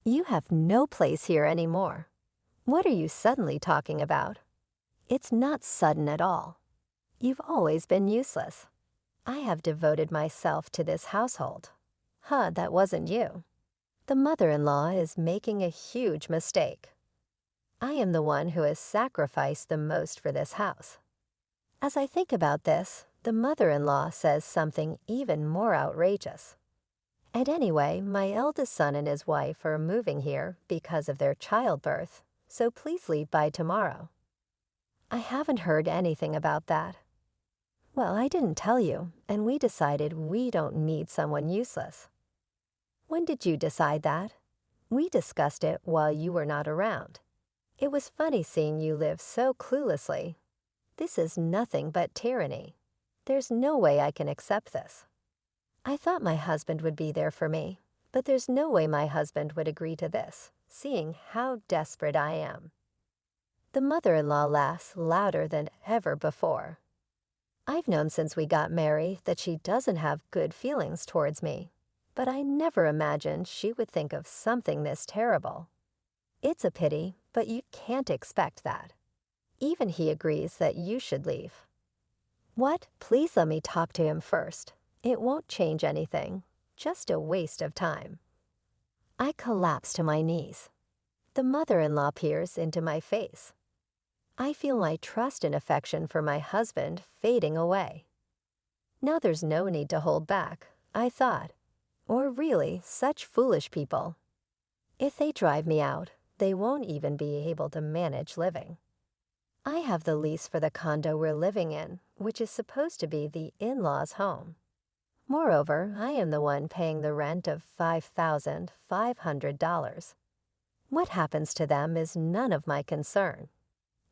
You have no place here anymore. What are you suddenly talking about? It's not sudden at all. You've always been useless. I have devoted myself to this household. That wasn't you. The mother-in-law is making a huge mistake. I am the one who has sacrificed the most for this house. As I think about this, the mother-in-law says something even more outrageous. And anyway, my eldest son and his wife are moving here because of their childbirth, so please leave by tomorrow. I haven't heard anything about that. Well, I didn't tell you, and we decided we don't need someone useless. When did you decide that? We discussed it while you were not around. It was funny seeing you live so cluelessly. This is nothing but tyranny. There's no way I can accept this. I thought my husband would be there for me, but there's no way my husband would agree to this, seeing how desperate I am. The mother-in-law laughs louder than ever before. I've known since we got married that she doesn't have good feelings towards me, but I never imagined she would think of something this terrible. It's a pity, but you can't expect that. Even he agrees that you should leave. What? Please let me talk to him first. It won't change anything, just a waste of time. I collapse to my knees. The mother-in-law peers into my face. I feel my trust and affection for my husband fading away. Now there's no need to hold back, I thought. Or really, such foolish people. If they drive me out, they won't even be able to manage living. I have the lease for the condo we're living in, which is supposed to be the in-laws' home. Moreover, I am the one paying the rent of $5,500. What happens to them is none of my concern.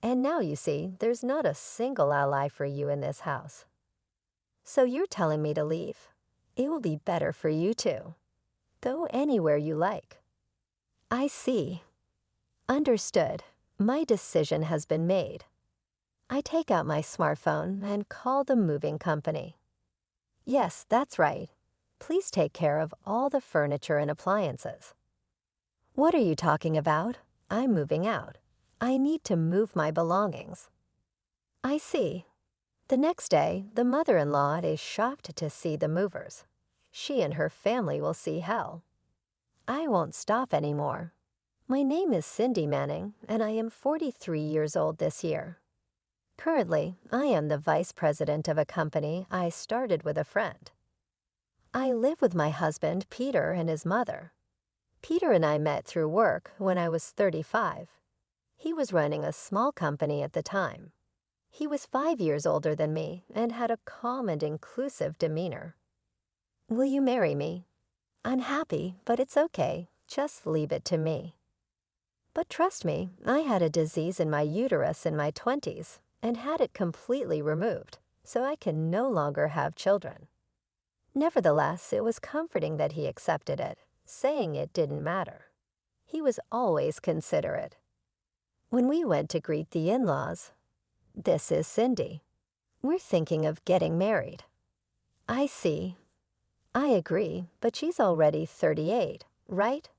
And now you see, there's not a single ally for you in this house. So you're telling me to leave. It will be better for you too. Go anywhere you like. I see. Understood. My decision has been made. I take out my smartphone and call the moving company. Yes, that's right. Please take care of all the furniture and appliances. What are you talking about? I'm moving out. I need to move my belongings. I see. The next day, the mother-in-law is shocked to see the movers. She and her family will see hell. I won't stop anymore. My name is Cindy Manning, and I am 43 years old this year. Currently, I am the vice president of a company I started with a friend. I live with my husband, Peter, and his mother. Peter and I met through work when I was 35. He was running a small company at the time. He was 5 years older than me and had a calm and inclusive demeanor. Will you marry me? I'm happy, but it's okay. Just leave it to me. But trust me, I had a disease in my uterus in my 20s and had it completely removed, so I can no longer have children. Nevertheless, it was comforting that he accepted it, saying it didn't matter. He was always considerate. When we went to greet the in-laws, this is Cindy. We're thinking of getting married. I see. I agree, but she's already 38, right?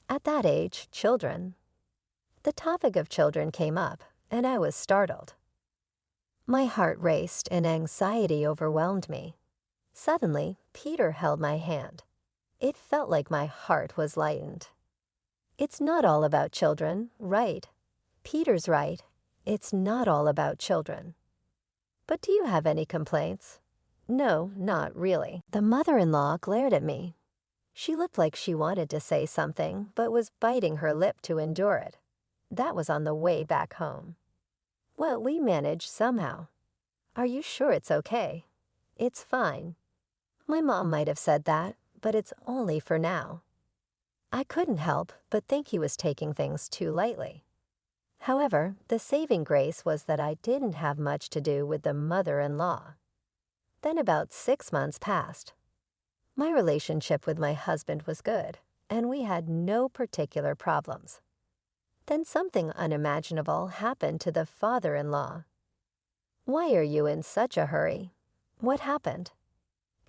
At that age, children. The topic of children came up, and I was startled. My heart raced and anxiety overwhelmed me. Suddenly, Peter held my hand. It felt like my heart was lightened. It's not all about children, right? Peter's right. It's not all about children. But do you have any complaints? No, not really. The mother-in-law glared at me. She looked like she wanted to say something, but was biting her lip to endure it. That was on the way back home. Well, we managed somehow. Are you sure it's okay? It's fine. My mom might have said that, but it's only for now. I couldn't help but think he was taking things too lightly. However, the saving grace was that I didn't have much to do with the mother-in-law. Then about 6 months passed. My relationship with my husband was good, and we had no particular problems. Then something unimaginable happened to the father-in-law. Why are you in such a hurry? What happened?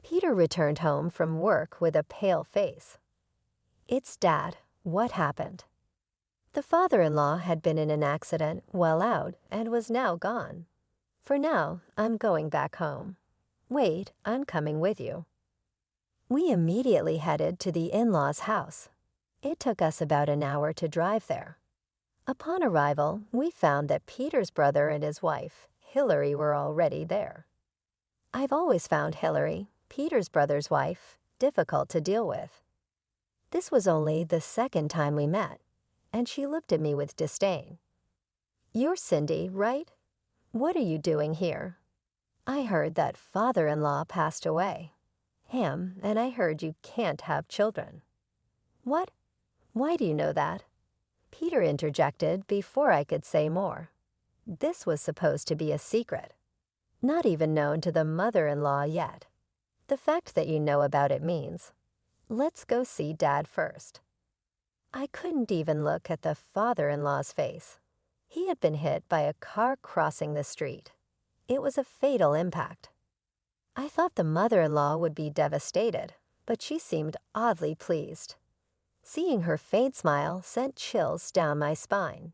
Peter returned home from work with a pale face. It's Dad. What happened? The father-in-law had been in an accident well out and was now gone. For now, I'm going back home. Wait, I'm coming with you. We immediately headed to the in-laws' house. It took us about an hour to drive there. Upon arrival, we found that Peter's brother and his wife, Hillary, were already there. I've always found Hillary, Peter's brother's wife, difficult to deal with. This was only the second time we met, and she looked at me with disdain. "You're Cindy, right? What are you doing here? I heard that father-in-law passed away. Him, and I heard you can't have children." "What? Why do you know that?" Peter interjected before I could say more. This was supposed to be a secret, not even known to the mother-in-law yet. The fact that you know about it means, let's go see Dad first. I couldn't even look at the father-in-law's face. He had been hit by a car crossing the street. It was a fatal impact. I thought the mother-in-law would be devastated, but she seemed oddly pleased. Seeing her faint smile sent chills down my spine.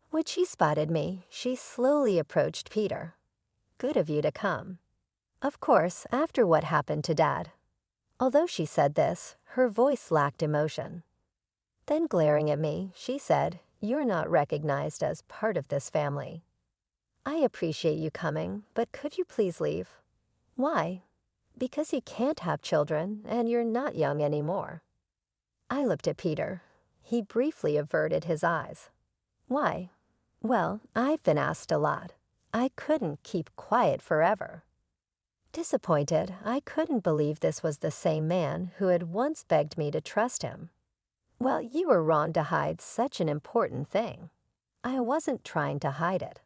When she spotted me, she slowly approached Peter. "Good of you to come." Of course, after what happened to Dad. Although she said this, her voice lacked emotion. Then glaring at me, she said, "You're not recognized as part of this family. I appreciate you coming, but could you please leave?" "Why?" "Because you can't have children, and you're not young anymore." I looked at Peter. He briefly averted his eyes. "Why?" "Well, I've been asked a lot. I couldn't keep quiet forever." Disappointed, I couldn't believe this was the same man who had once begged me to trust him. "Well, you were wrong to hide such an important thing." "I wasn't trying to hide it."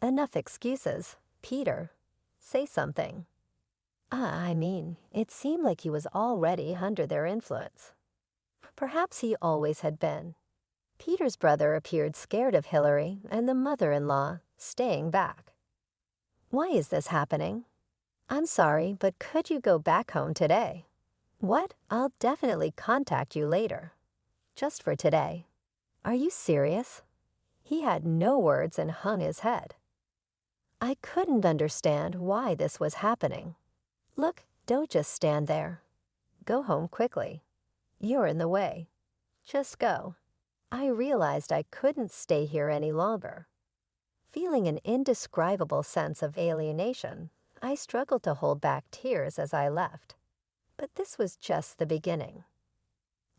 "Enough excuses. Peter, say something." I mean, it seemed like he was already under their influence. Perhaps he always had been. Peter's brother appeared scared of Hillary and the mother-in-law, staying back. "Why is this happening?" "I'm sorry, but could you go back home today?" "What? I'll definitely contact you later." "Just for today." "Are you serious?" He had no words and hung his head. I couldn't understand why this was happening. "Look, don't just stand there. Go home quickly. You're in the way. Just go." I realized I couldn't stay here any longer. Feeling an indescribable sense of alienation, I struggled to hold back tears as I left. But this was just the beginning.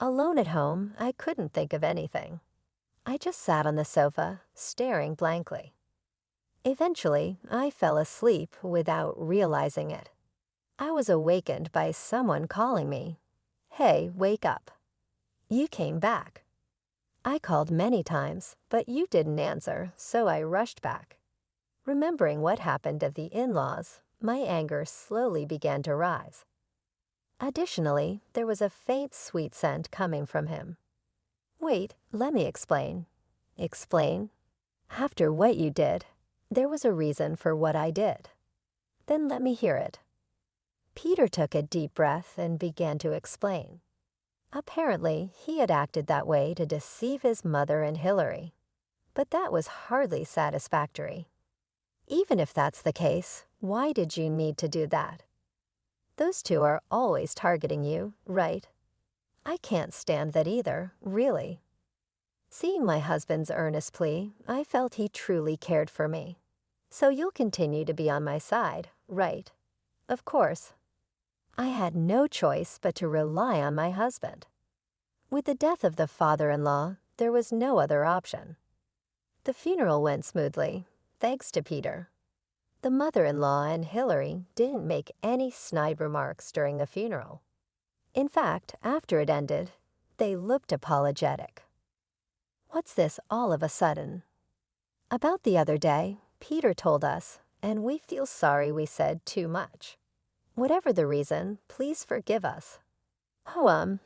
Alone at home, I couldn't think of anything. I just sat on the sofa, staring blankly. Eventually, I fell asleep without realizing it. I was awakened by someone calling me. "Hey, wake up. You came back." I called many times, but you didn't answer, so I rushed back. Remembering what happened at the in-laws, my anger slowly began to rise. Additionally, there was a faint sweet scent coming from him. "Wait, let me explain." "Explain?" "After what you did, there was a reason for what I did." "Then let me hear it." Peter took a deep breath and began to explain. Apparently, he had acted that way to deceive his mother and Hillary. But that was hardly satisfactory. Even if that's the case, why did you need to do that? Those two are always targeting you, right? I can't stand that either, really. Seeing my husband's earnest plea, I felt he truly cared for me. "So you'll continue to be on my side, right?" "Of course." I had no choice but to rely on my husband. With the death of the father-in-law, there was no other option. The funeral went smoothly, thanks to Peter. The mother-in-law and Hillary didn't make any snide remarks during the funeral. In fact, after it ended, they looked apologetic. What's this all of a sudden? About the other day, Peter told us, and we feel sorry we said too much. Whatever the reason, please forgive us. Oh,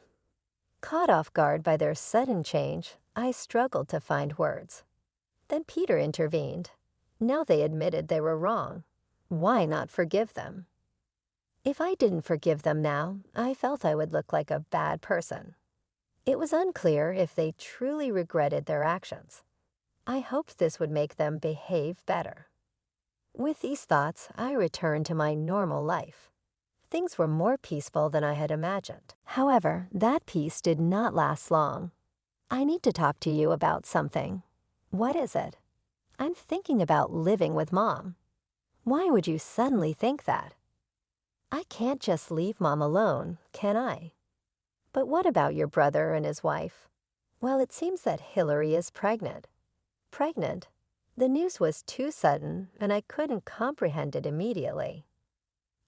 Caught off guard by their sudden change, I struggled to find words. Then Peter intervened. Now they admitted they were wrong. Why not forgive them? If I didn't forgive them now, I felt I would look like a bad person. It was unclear if they truly regretted their actions. I hoped this would make them behave better. With these thoughts, I returned to my normal life. Things were more peaceful than I had imagined. However, that peace did not last long. I need to talk to you about something. What is it? I'm thinking about living with Mom. Why would you suddenly think that? I can't just leave Mom alone, can I? But what about your brother and his wife? Well, it seems that Hillary is pregnant. Pregnant? The news was too sudden, and I couldn't comprehend it immediately.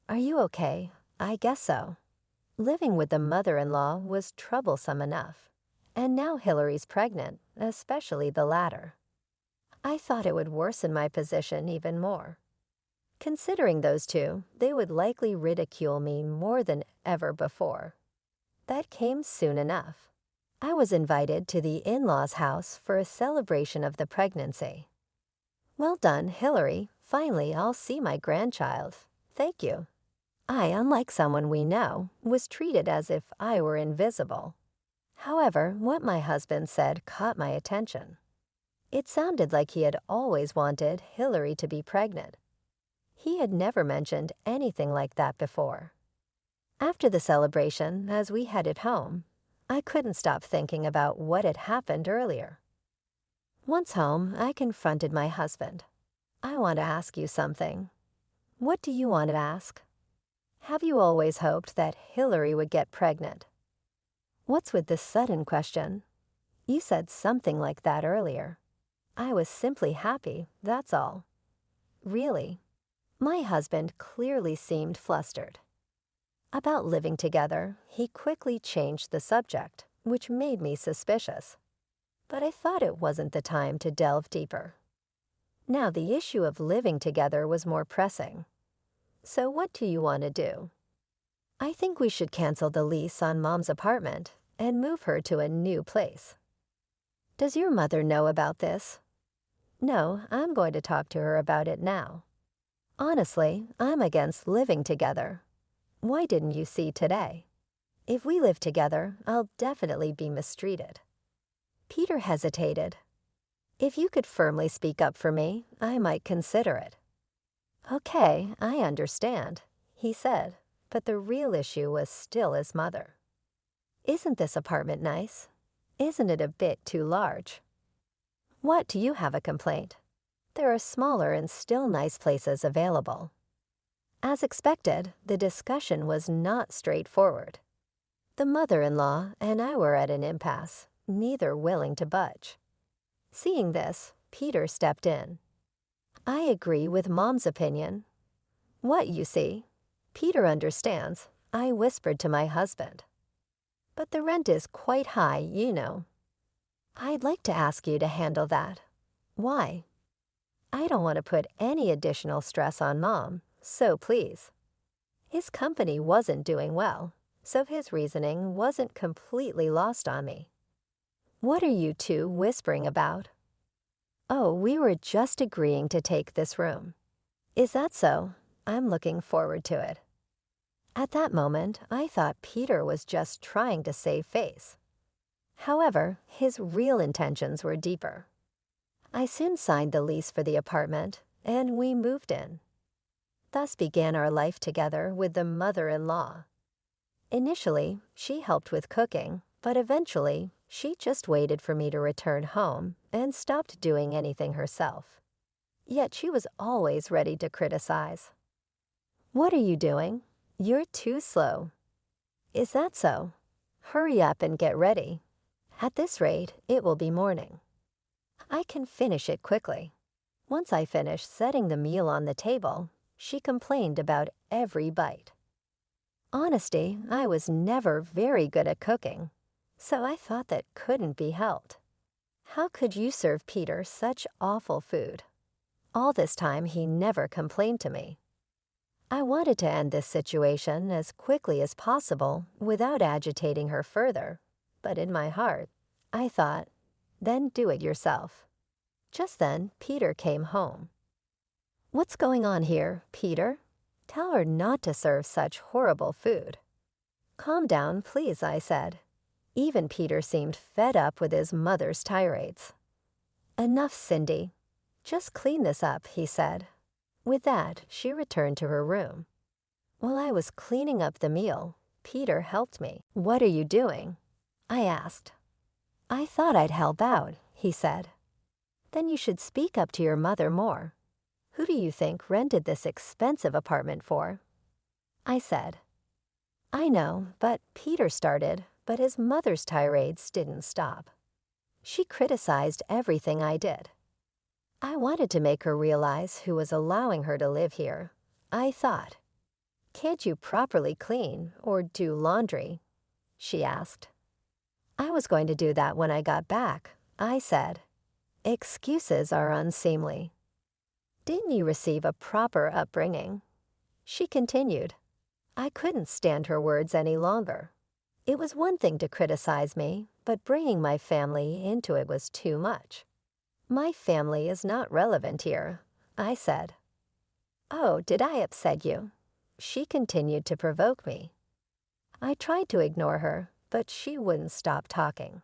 Are you okay? I guess so. Living with the mother-in-law was troublesome enough. And now Hillary's pregnant, especially the latter. I thought it would worsen my position even more. Considering those two, they would likely ridicule me more than ever before. That came soon enough. I was invited to the in-laws' house for a celebration of the pregnancy. Well done, Hillary. Finally, I'll see my grandchild. Thank you. I, unlike someone we know, was treated as if I were invisible. However, what my husband said caught my attention. It sounded like he had always wanted Hillary to be pregnant. He had never mentioned anything like that before. After the celebration, as we headed home, I couldn't stop thinking about what had happened earlier. Once home, I confronted my husband. I want to ask you something. What do you want to ask? Have you always hoped that Hillary would get pregnant? What's with this sudden question? You said something like that earlier. I was simply happy, that's all. Really? My husband clearly seemed flustered. About living together, he quickly changed the subject, which made me suspicious. But I thought it wasn't the time to delve deeper. Now the issue of living together was more pressing. So what do you want to do? I think we should cancel the lease on Mom's apartment and move her to a new place. Does your mother know about this? No, I'm going to talk to her about it now. Honestly, I'm against living together. Why didn't you see today? If we live together, I'll definitely be mistreated. Peter hesitated. If you could firmly speak up for me, I might consider it. Okay, I understand, he said, but the real issue was still his mother. Isn't this apartment nice? Isn't it a bit too large? What, do you have a complaint? There are smaller and still nice places available. As expected, the discussion was not straightforward. The mother-in-law and I were at an impasse, neither willing to budge. Seeing this, Peter stepped in. I agree with Mom's opinion. What, you see? Peter understands, I whispered to my husband. But the rent is quite high, you know. I'd like to ask you to handle that. Why? I don't want to put any additional stress on Mom, so please. His company wasn't doing well, so his reasoning wasn't completely lost on me. What are you two whispering about? Oh, we were just agreeing to take this room. Is that so? I'm looking forward to it. At that moment, I thought Peter was just trying to save face. However, his real intentions were deeper. I soon signed the lease for the apartment, and we moved in. Thus began our life together with the mother-in-law. Initially, she helped with cooking, but eventually, she just waited for me to return home and stopped doing anything herself. Yet she was always ready to criticize. What are you doing? You're too slow. Is that so? Hurry up and get ready. At this rate, it will be morning. I can finish it quickly. Once I finished setting the meal on the table, she complained about every bite. Honesty, I was never very good at cooking, so I thought that couldn't be helped. How could you serve Peter such awful food? All this time, he never complained to me. I wanted to end this situation as quickly as possible without agitating her further, but in my heart, I thought, then do it yourself. Just then, Peter came home. What's going on here, Peter? Tell her not to serve such horrible food. Calm down, please, I said. Even Peter seemed fed up with his mother's tirades. "Enough, Cindy. Just clean this up," he said. With that, she returned to her room. While I was cleaning up the meal, Peter helped me. "What are you doing?" I asked. "I thought I'd help out," he said. "Then you should speak up to your mother more. Who do you think rented this expensive apartment for?" I said. "I know, but Peter started, but his mother's tirades didn't stop. She criticized everything I did. I wanted to make her realize who was allowing her to live here. I thought, 'Can't you properly clean or do laundry?' she asked. I was going to do that when I got back. I said, 'Excuses are unseemly. Didn't you receive a proper upbringing?' She continued. I couldn't stand her words any longer. It was one thing to criticize me, but bringing my family into it was too much. 'My family is not relevant here,' I said. "Oh, did I upset you?" She continued to provoke me. I tried to ignore her, but she wouldn't stop talking.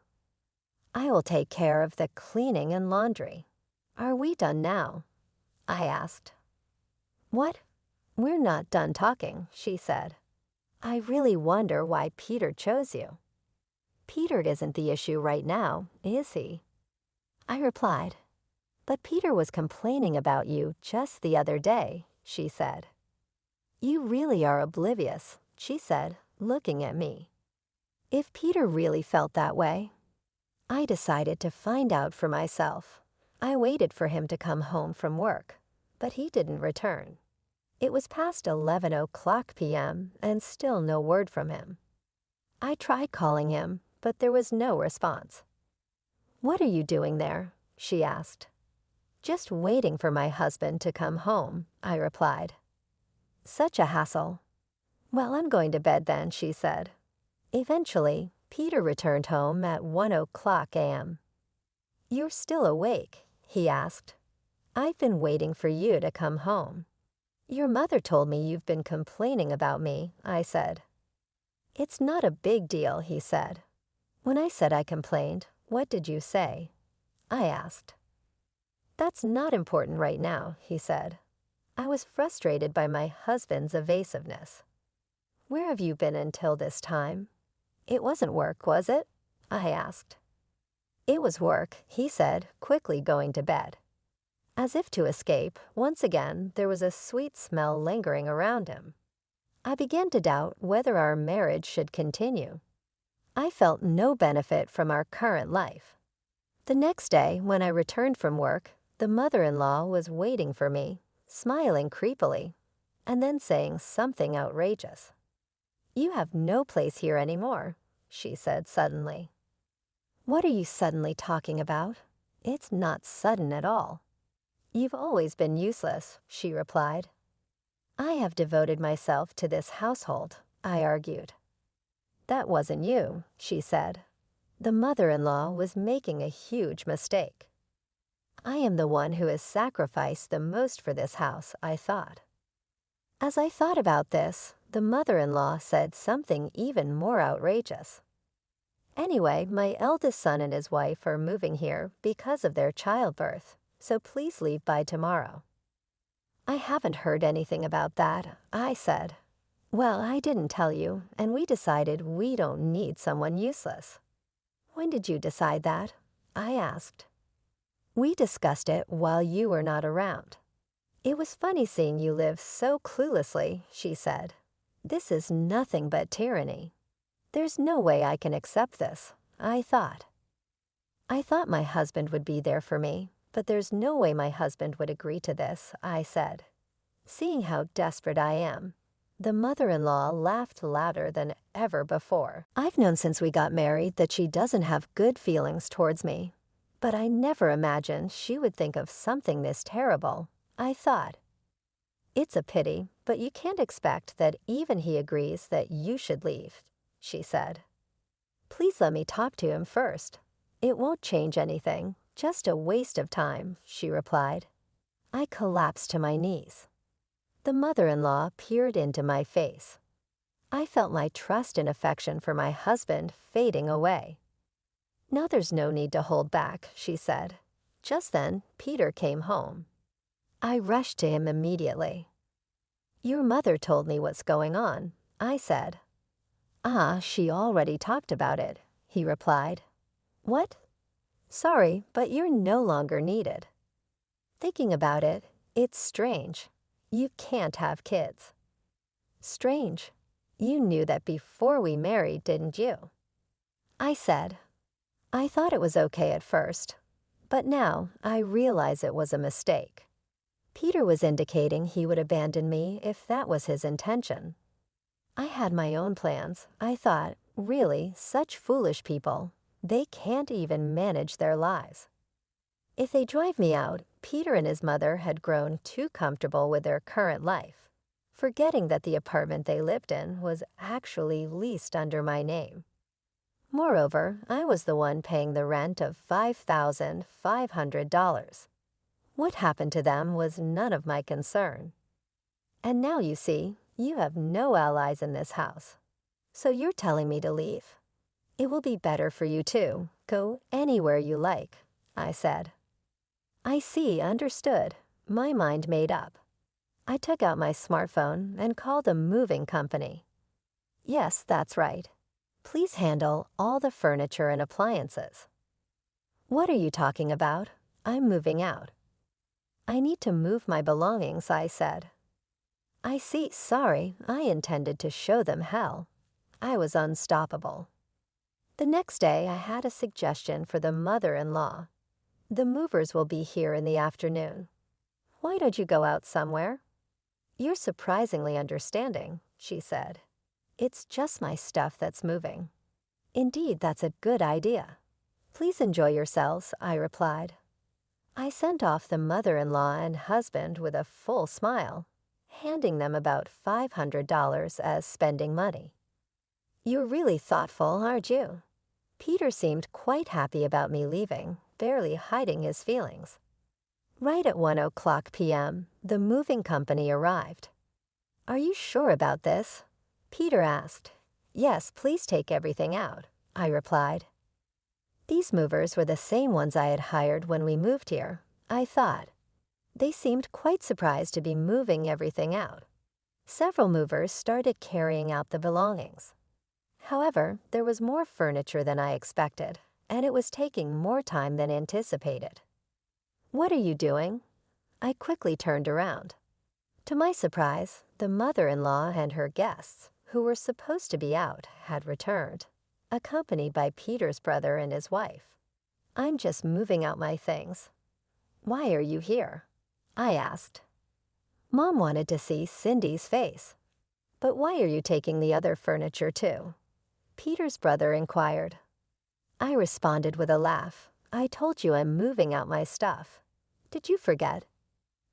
"I will take care of the cleaning and laundry. Are we done now?" I asked. "What? We're not done talking," she said. "I really wonder why Peter chose you." "Peter isn't the issue right now, is he?" I replied. "But Peter was complaining about you just the other day," she said. "You really are oblivious," she said, looking at me. If Peter really felt that way, I decided to find out for myself. I waited for him to come home from work, but he didn't return. It was past 11 p.m. and still no word from him. I tried calling him, but there was no response. "What are you doing there?" she asked. "Just waiting for my husband to come home," I replied. "Such a hassle." "Well, I'm going to bed then," she said. Eventually, Peter returned home at 1 a.m. "You're still awake?" he asked. "I've been waiting for you to come home." "Your mother told me you've been complaining about me," I said. "It's not a big deal," he said. "When I said I complained, what did you say?" I asked. "That's not important right now," he said. I was frustrated by my husband's evasiveness. "Where have you been until this time?" "It wasn't work, was it?" I asked. "It was work," he said, quickly going to bed. As if to escape, once again there was a sweet smell lingering around him. I began to doubt whether our marriage should continue. I felt no benefit from our current life. The next day, when I returned from work, the mother-in-law was waiting for me, smiling creepily, and then saying something outrageous. "You have no place here anymore," she said suddenly. "What are you suddenly talking about? It's not sudden at all." "You've always been useless," she replied. "I have devoted myself to this household," I argued. "That wasn't you," she said. The mother-in-law was making a huge mistake. "I am the one who has sacrificed the most for this house," I thought. As I thought about this, the mother-in-law said something even more outrageous. "Anyway, my eldest son and his wife are moving here because of their childbirth, so please leave by tomorrow." "I haven't heard anything about that," I said. "Well, I didn't tell you, and we decided we don't need someone useless." "When did you decide that?" I asked. "We discussed it while you were not around. It was funny seeing you live so cluelessly," she said. "This is nothing but tyranny. There's no way I can accept this," I thought. "I thought my husband would be there for me, but there's no way my husband would agree to this," I said. Seeing how desperate I am, the mother-in-law laughed louder than ever before. "I've known since we got married that she doesn't have good feelings towards me, but I never imagined she would think of something this terrible," I thought. "It's a pity, but you can't expect that even he agrees that you should leave," she said. "Please let me talk to him first. It won't change anything, just a waste of time," she replied. I collapsed to my knees. The mother-in-law peered into my face. I felt my trust and affection for my husband fading away. "Now there's no need to hold back," she said. Just then, Peter came home. I rushed to him immediately. "Your mother told me what's going on," I said. "Ah, she already talked about it," he replied. "What?" "Sorry, but you're no longer needed." Thinking about it, it's strange. You can't have kids. Strange. You knew that before we married, didn't you? I said, "I thought it was okay at first, but now I realize it was a mistake." Peter was indicating he would abandon me if that was his intention. I had my own plans. I thought, really, such foolish people, they can't even manage their lives. If they drive me out, Peter and his mother had grown too comfortable with their current life, forgetting that the apartment they lived in was actually leased under my name. Moreover, I was the one paying the rent of $5,500. What happened to them was none of my concern. And now you see, you have no allies in this house. So you're telling me to leave. It will be better for you too. Go anywhere you like," I said. I see, understood. My mind made up. I took out my smartphone and called a moving company. "Yes, that's right. Please handle all the furniture and appliances." "What are you talking about? I'm moving out." "I need to move my belongings," I said. "I see, sorry, I intended to show them hell." I was unstoppable. The next day, I had a suggestion for the mother-in-law. "The movers will be here in the afternoon. Why don't you go out somewhere?" "You're surprisingly understanding," she said. "It's just my stuff that's moving." "Indeed, that's a good idea." "Please enjoy yourselves," I replied. I sent off the mother-in-law and husband with a full smile, handing them about $500 as spending money. "You're really thoughtful, aren't you?" Peter seemed quite happy about me leaving, barely hiding his feelings. Right at 1:00 p.m., the moving company arrived. "Are you sure about this?" Peter asked. "Yes, please take everything out," I replied. These movers were the same ones I had hired when we moved here, I thought. They seemed quite surprised to be moving everything out. Several movers started carrying out the belongings. However, there was more furniture than I expected, and it was taking more time than anticipated. "What are you doing?" I quickly turned around. To my surprise, the mother-in-law and her guests, who were supposed to be out, had returned, accompanied by Peter's brother and his wife. "I'm just moving out my things." "Why are you here?" I asked. Mom wanted to see Cindy's face. "But why are you taking the other furniture too?" Peter's brother inquired. I responded with a laugh. "I told you I'm moving out my stuff. Did you forget?"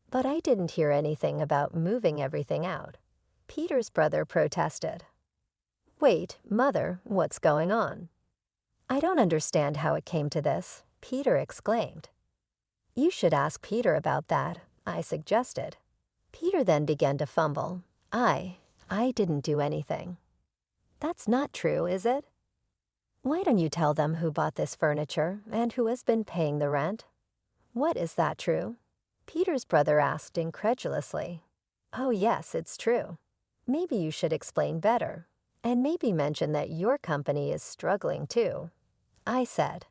But I didn't hear anything about moving everything out. Peter's brother protested. "Wait, Mother, what's going on?" "I don't understand how it came to this," Peter exclaimed. "You should ask Peter about that," I suggested. Peter then began to fumble. I didn't do anything." "That's not true, is it?" "Why don't you tell them who bought this furniture and who has been paying the rent?" "What, is that true?" Peter's brother asked incredulously. "Oh yes, it's true. Maybe you should explain better, and maybe mention that your company is struggling too," I said.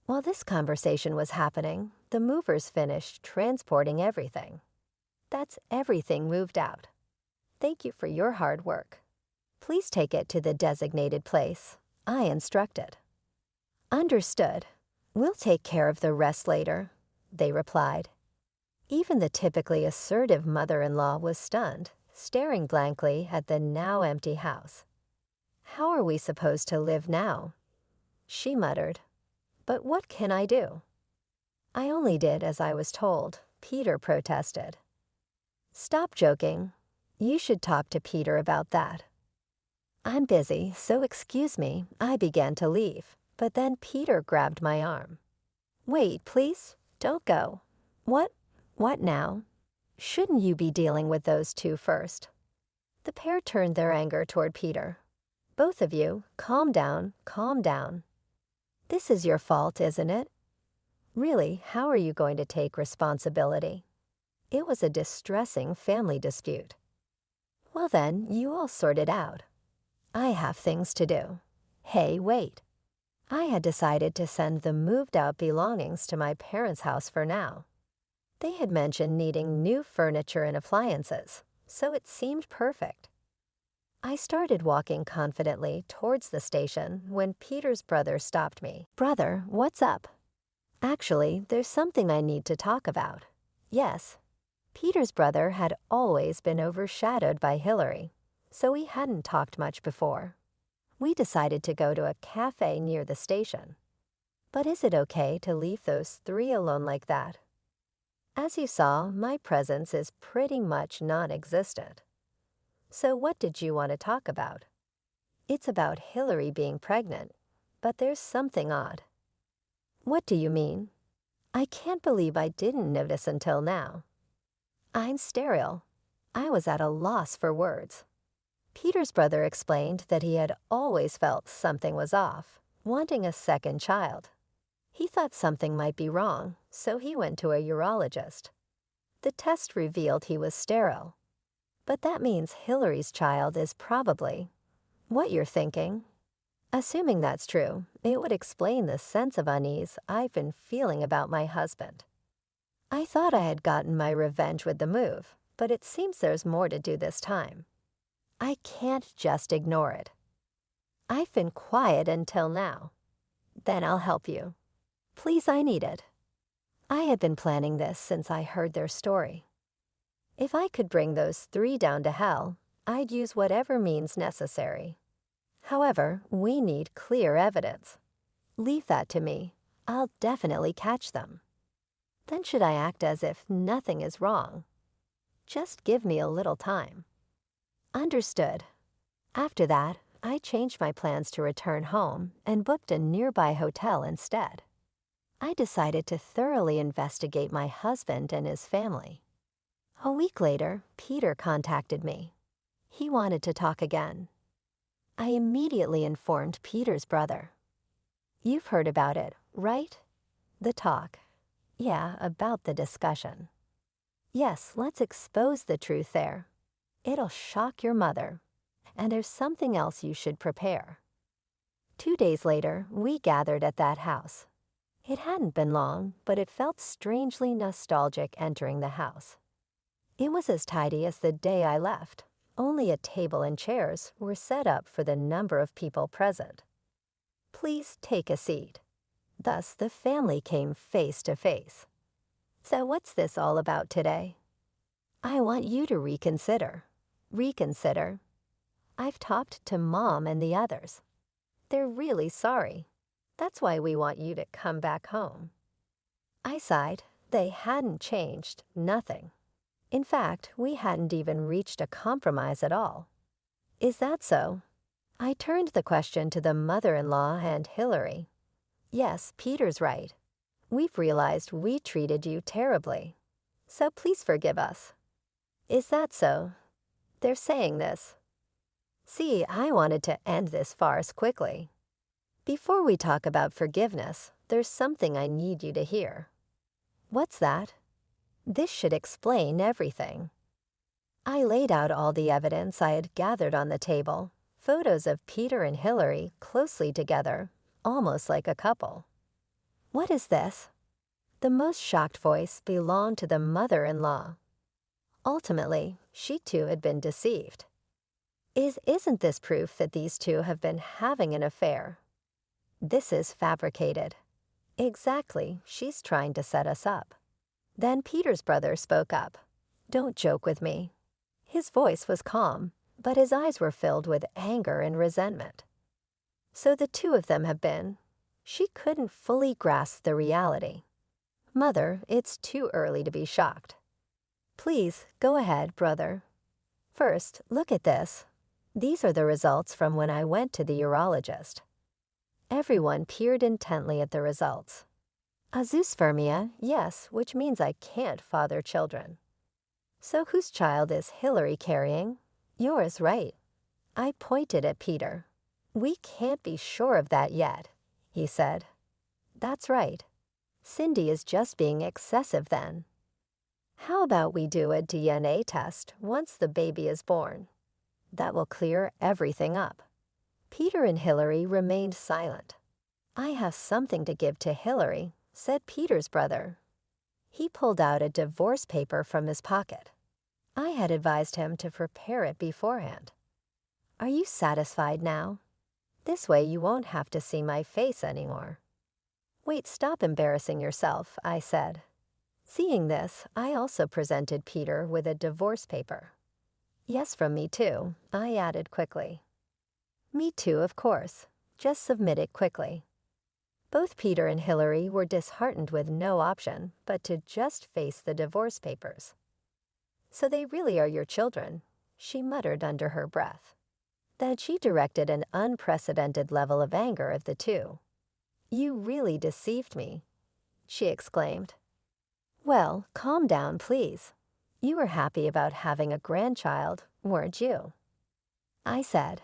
While this conversation was happening, the movers finished transporting everything. "That's everything moved out. Thank you for your hard work. Please take it to the designated place," I instructed. "Understood. We'll take care of the rest later," they replied. Even the typically assertive mother-in-law was stunned, staring blankly at the now empty house. "How are we supposed to live now?" she muttered. "But what can I do?" "I only did as I was told," Peter protested. "Stop joking. You should talk to Peter about that." "I'm busy, so excuse me," I began to leave, but then Peter grabbed my arm. "Wait, please. Don't go." What now?" "Shouldn't you be dealing with those two first?" The pair turned their anger toward Peter. Both of you, calm down, calm down. This is your fault, isn't it? Really, how are you going to take responsibility? It was a distressing family dispute. Well then, you all sort it out. I have things to do. Hey, wait. I had decided to send the moved-out belongings to my parents' house for now. They had mentioned needing new furniture and appliances, so it seemed perfect. I started walking confidently towards the station when Peter's brother stopped me. Brother, what's up? Actually, there's something I need to talk about. Yes. Peter's brother had always been overshadowed by Hillary, so we hadn't talked much before. We decided to go to a cafe near the station. But is it okay to leave those three alone like that? As you saw, my presence is pretty much non-existent. So what did you want to talk about? It's about Hillary being pregnant, but there's something odd. What do you mean? I can't believe I didn't notice until now. I'm sterile. I was at a loss for words. Peter's brother explained that he had always felt something was off, wanting a second child. He thought something might be wrong, so he went to a urologist. The test revealed he was sterile. But that means Hillary's child is probably what you're thinking. Assuming that's true, it would explain the sense of unease I've been feeling about my husband. I thought I had gotten my revenge with the move, but it seems there's more to do this time. I can't just ignore it. I've been quiet until now. Then I'll help you. Please, I need it. I had been planning this since I heard their story. If I could bring those three down to hell, I'd use whatever means necessary. However, we need clear evidence. Leave that to me. I'll definitely catch them. Then should I act as if nothing is wrong? Just give me a little time. Understood. After that, I changed my plans to return home and booked a nearby hotel instead. I decided to thoroughly investigate my husband and his family. A week later, Peter contacted me. He wanted to talk again. I immediately informed Peter's brother. You've heard about it, right? The talk. Yeah, about the discussion. Yes, let's expose the truth there. It'll shock your mother. And there's something else you should prepare. 2 days later, we gathered at that house. It hadn't been long, but it felt strangely nostalgic entering the house. It was as tidy as the day I left. Only a table and chairs were set up for the number of people present. Please take a seat. Thus, the family came face to face. So what's this all about today? I want you to reconsider. Reconsider. I've talked to Mom and the others. They're really sorry. That's why we want you to come back home. I sighed. They hadn't changed, nothing. In fact, we hadn't even reached a compromise at all. Is that so? I turned the question to the mother-in-law and Hillary. Yes, Peter's right. We've realized we treated you terribly. So please forgive us. Is that so? They're saying this. See, I wanted to end this farce quickly. Before we talk about forgiveness, there's something I need you to hear. What's that? This should explain everything. I laid out all the evidence I had gathered on the table, photos of Peter and Hillary closely together, almost like a couple. What is this? The most shocked voice belonged to the mother-in-law. Ultimately, she too had been deceived. Isn't this proof that these two have been having an affair? This is fabricated. Exactly, she's trying to set us up. Then Peter's brother spoke up. Don't joke with me. His voice was calm, but his eyes were filled with anger and resentment. So the two of them have been. She couldn't fully grasp the reality. Mother, it's too early to be shocked. Please, go ahead, brother. First, look at this. These are the results from when I went to the urologist. Everyone peered intently at the results. Azoospermia, yes, which means I can't father children. So whose child is Hillary carrying? Yours right. I pointed at Peter. We can't be sure of that yet, he said. That's right. Cindy is just being excessive then. How about we do a DNA test once the baby is born? That will clear everything up. Peter and Hillary remained silent. I have something to give to Hillary, said Peter's brother. He pulled out a divorce paper from his pocket. I had advised him to prepare it beforehand. Are you satisfied now? This way you won't have to see my face anymore. Wait, stop embarrassing yourself, I said. Seeing this, I also presented Peter with a divorce paper. Yes, from me too, I added quickly. Me too, of course. Just submit it quickly. Both Peter and Hillary were disheartened with no option but to just face the divorce papers. So they really are your children, she muttered under her breath. Then she directed an unprecedented level of anger at the two. You really deceived me, she exclaimed. Well, calm down, please. You were happy about having a grandchild, weren't you? I said,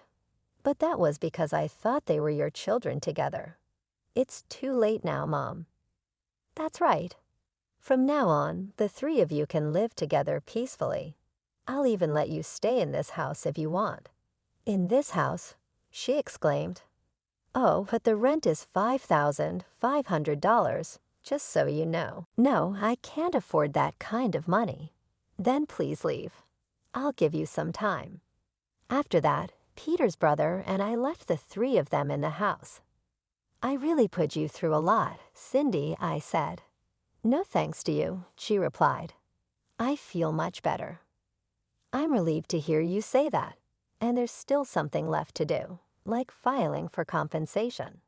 but that was because I thought they were your children together. It's too late now, Mom. That's right. From now on, the three of you can live together peacefully. I'll even let you stay in this house if you want. In this house? She exclaimed. Oh, but the rent is $5,500, just so you know. No, I can't afford that kind of money. Then please leave. I'll give you some time. After that, Peter's brother and I left the three of them in the house. I really put you through a lot, Cindy, I said. No thanks to you, she replied. I feel much better. I'm relieved to hear you say that, and there's still something left to do, like filing for compensation.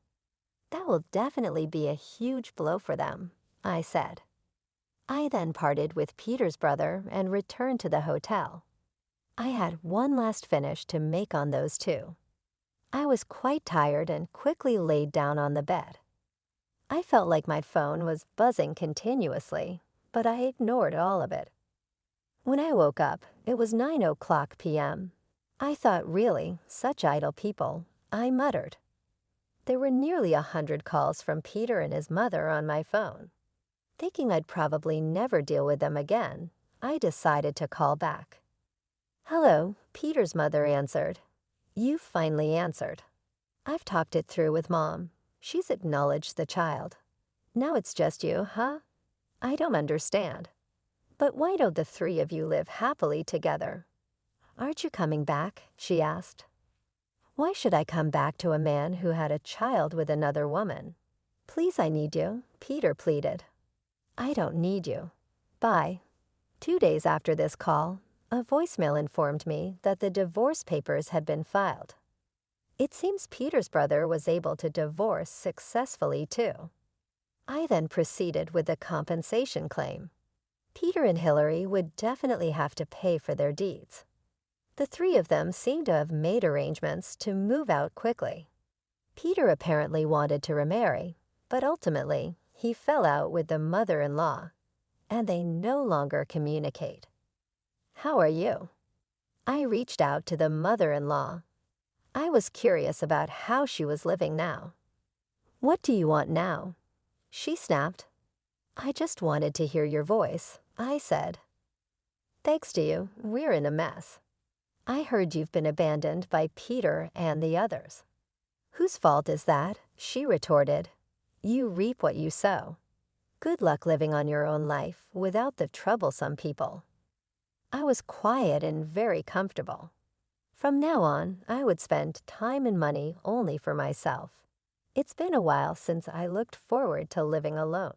That will definitely be a huge blow for them, I said. I then parted with Peter's brother and returned to the hotel. I had one last finish to make on those two. I was quite tired and quickly laid down on the bed. I felt like my phone was buzzing continuously, but I ignored all of it. When I woke up, it was 9:00 p.m. I thought, really, such idle people, I muttered. There were nearly 100 calls from Peter and his mother on my phone. Thinking I'd probably never deal with them again, I decided to call back. Hello, Peter's mother answered. You finally answered. I've talked it through with Mom. She's acknowledged the child. Now it's just you, huh? I don't understand. But why don't the three of you live happily together? Aren't you coming back? She asked. Why should I come back to a man who had a child with another woman? Please, I need you, Peter pleaded. I don't need you. Bye. 2 days after this call, a voicemail informed me that the divorce papers had been filed. It seems Peter's brother was able to divorce successfully, too. I then proceeded with the compensation claim. Peter and Hillary would definitely have to pay for their deeds. The three of them seemed to have made arrangements to move out quickly. Peter apparently wanted to remarry, but ultimately, he fell out with the mother-in-law, and they no longer communicate. How are you? I reached out to the mother-in-law. I was curious about how she was living now. What do you want now? She snapped. I just wanted to hear your voice, I said. Thanks to you, we're in a mess. I heard you've been abandoned by Peter and the others. Whose fault is that? She retorted. You reap what you sow. Good luck living on your own life without the troublesome people. I was quiet and very comfortable. From now on, I would spend time and money only for myself. It's been a while since I looked forward to living alone.